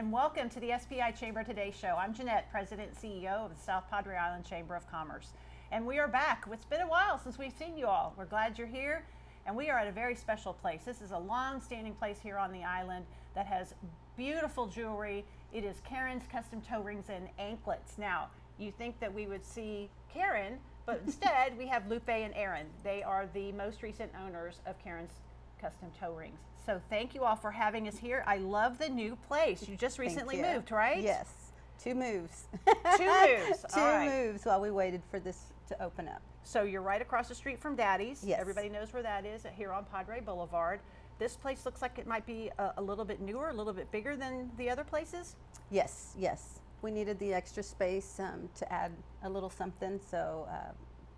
and welcome to the SPI Chamber Today Show. I'm Jeanette, President and CEO of the South Padre Island Chamber of Commerce. And we are back. It's been a while since we've seen you all. We're glad you're here, and we are at a very special place. This is a long-standing place here on the island that has beautiful jewelry. It is Karen's Custom Toe Rings and Anklets. Now, you think that we would see Karen, but instead we have Lupe and Aaron. They are the most recent owners of Karen's Custom Toe Rings. So thank you all for having us here. I love the new place. You just recently moved, right? Yes, 2 moves. 2 moves. Two moves while we waited for this to open up. So you're right across the street from Daddy's. Yes. Everybody knows where that is, here on Padre Boulevard. This place looks like it might be a little bit newer, a little bit bigger than the other places. Yes, yes. We needed the extra space to add a little something, so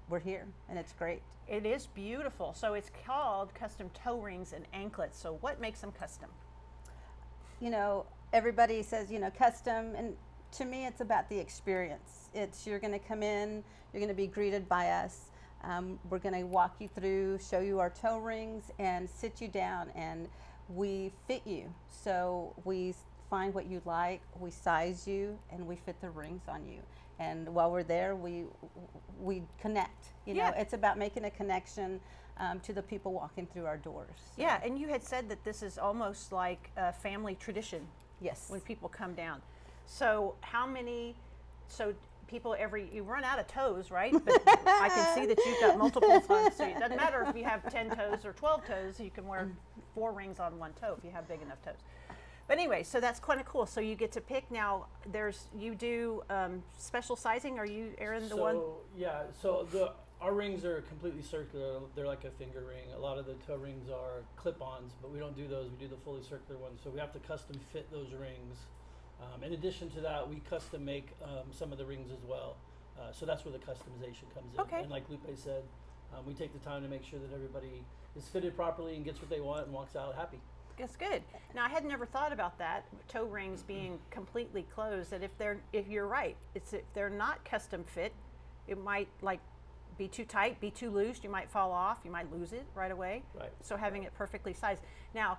we're here, and it's great. It is beautiful. So it's called Custom Toe Rings and Anklets. So what makes them custom? You know, everybody says, you know, custom, and to me it's about the experience. It's, you're going to come in, you're going to be greeted by us. We're going to walk you through, show you our toe rings, and sit you down, and we fit you. So we find what you like, we size you, and we fit the rings on you. And while we're there, we connect. You know, it's about making a connection to the people walking through our doors. So. Yeah, and you had said that this is almost like a family tradition. Yes. When people come down. So how many, people you run out of toes, right? But I can see that you've got multiple toes. So it doesn't matter if you have 10 toes or 12 toes, you can wear 4 rings on 1 toe if you have big enough toes. But anyway, so that's kind of cool. So you get to pick now. You do special sizing. Are you, Aaron, the one? Yeah. So our rings are completely circular. They're like a finger ring. A lot of the toe rings are clip-ons, but we don't do those. We do the fully circular ones. So we have to custom fit those rings. In addition to that, we custom make some of the rings as well. So that's where the customization comes in. Okay. And like Lupe said, we take the time to make sure that everybody is fitted properly and gets what they want and walks out happy. That's good. Now I had never thought about that, toe rings being completely closed. That if you're right, if they're not custom fit, it might be too tight, be too loose. You might fall off. You might lose it right away. Right. So having it perfectly sized. Now,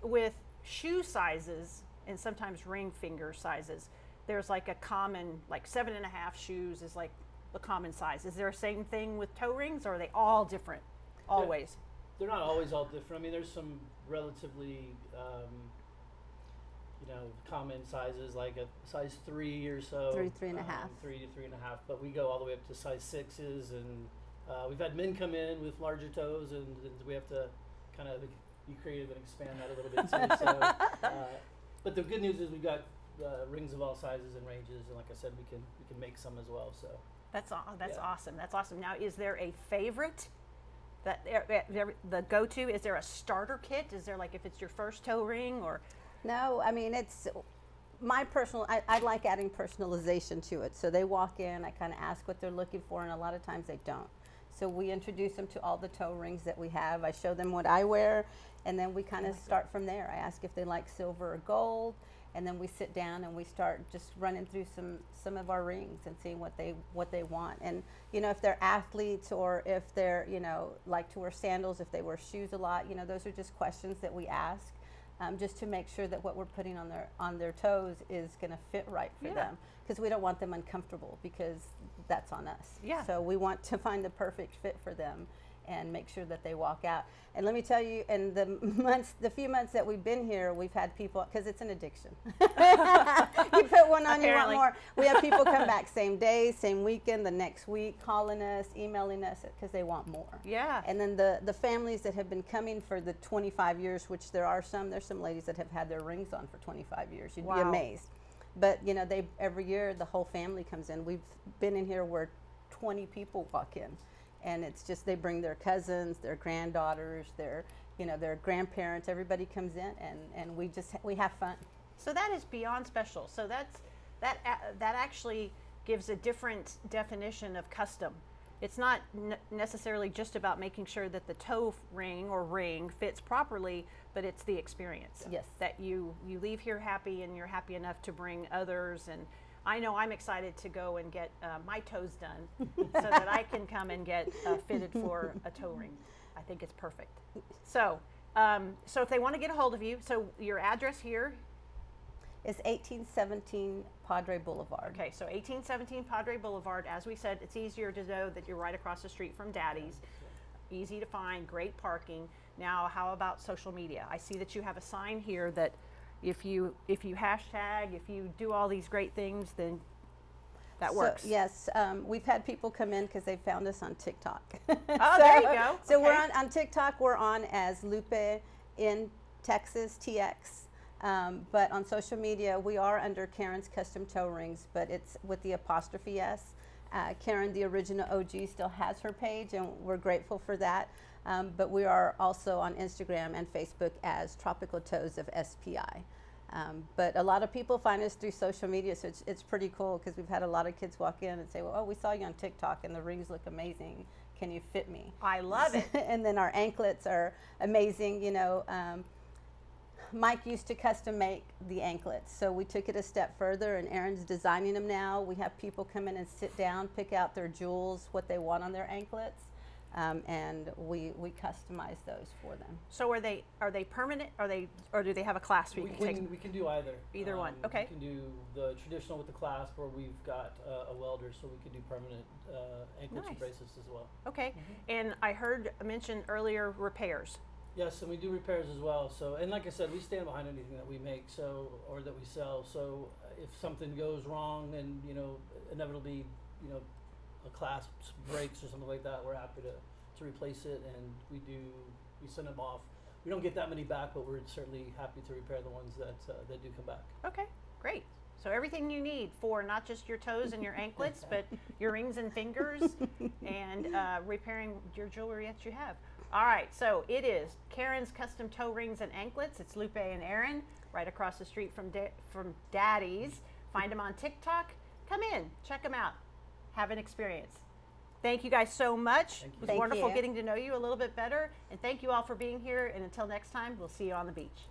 with shoe sizes and sometimes ring finger sizes, there's like a common 7.5 shoes is like the common size. Is there a same thing with toe rings, or are they all different? Always. They're not always all different. I mean, there's some relatively, common sizes, like a size 3 or so. 3.5. 3 to 3.5. But we go all the way up to size 6s, and we've had men come in with larger toes, and we have to kind of be creative and expand that a little bit too. So, but the good news is we've got rings of all sizes and ranges, and like I said, we can make some as well. So that's awesome. That's awesome. Now, is there a favorite? The go-to, is there a starter kit? Is there, like, if it's your first toe ring, or? No, I mean, it's my personal, I like adding personalization to it. So they walk in, I kind of ask what they're looking for, and a lot of times they don't. So we introduce them to all the toe rings that we have. I show them what I wear, and then we kind of start from there. I ask if they like silver or gold, and then we sit down and we start just running through some of our rings and seeing what they want. And you know, if they're athletes, or if they're, you know, like to wear sandals, if they wear shoes a lot, you know, those are just questions that we ask, just to make sure that what we're putting on their toes is going to fit right for them, because we don't want them uncomfortable, because that's on us. Yeah. So we want to find the perfect fit for them and make sure that they walk out. And let me tell you, in the few months that we've been here, we've had people, because it's an addiction. You put one on, you want more. We have people come back same day, same weekend, the next week, calling us, emailing us, because they want more. Yeah. And then the families that have been coming for the 25 years, which there's some ladies that have had their rings on for 25 years. You'd be amazed. But you know, every year the whole family comes in. We've been in here where 20 people walk in. And it's just, they bring their cousins, their granddaughters, their grandparents. Everybody comes in, and we have fun. So that is beyond special. So that actually gives a different definition of custom. It's not necessarily just about making sure that the toe ring fits properly, but it's the experience. Yes. That you leave here happy, and you're happy enough to bring others. And I know I'm excited to go and get my toes done so that I can come and get fitted for a toe ring. I think it's perfect. So if they want to get a hold of you, so your address here It's 1817 Padre Boulevard. Okay, so 1817 Padre Boulevard. As we said, it's easier to know that you're right across the street from Daddy's. Easy to find, great parking. Now, how about social media? I see that you have a sign here that if you hashtag, if you do all these great things, then that works. So, yes, we've had people come in because they found us on TikTok. Oh, there you go. So Okay. we're on TikTok. We're on as Lupe in Texas TX. But on social media, we are under Karen's Custom Toe Rings, but it's with the apostrophe S. Karen, the original OG, still has her page, and we're grateful for that. But we are also on Instagram and Facebook as Tropical Toes of SPI. But a lot of people find us through social media, so it's pretty cool because we've had a lot of kids walk in and say, well, oh, we saw you on TikTok and the rings look amazing. Can you fit me? I love it. And then our anklets are amazing. You know, Mike used to custom make the anklets, so we took it a step further, and Aaron's designing them now. We have people come in and sit down, pick out their jewels, what they want on their anklets. And we customize those for them. So are they permanent? Or do they have a clasp we can take? We can do either. Either one. Okay. We can do the traditional with the clasp, or we've got a welder, so we can do permanent anklets Nice. and bracelets as well. Okay. And I heard mentioned earlier repairs. Yes, and we do repairs as well. So, and like I said, we stand behind anything that we make, or that we sell. So, if something goes wrong, and inevitably, a clasp breaks or something like that, we're happy to replace it, and we send them off. We don't get that many back, but we're certainly happy to repair the ones that do come back. Okay, great. So everything you need for not just your toes and your anklets, but your rings and fingers, and repairing your jewelry that you have. All right, so it is Karen's Custom Toe Rings and Anklets. It's Lupe and Aaron, right across the street from Daddy's. Find them on TikTok. Come in, check them out. Have an experience. Thank you guys so much. Thank you. It was Thank wonderful you. getting to know you a little bit better. And thank you all for being here. And until next time, we'll see you on the beach.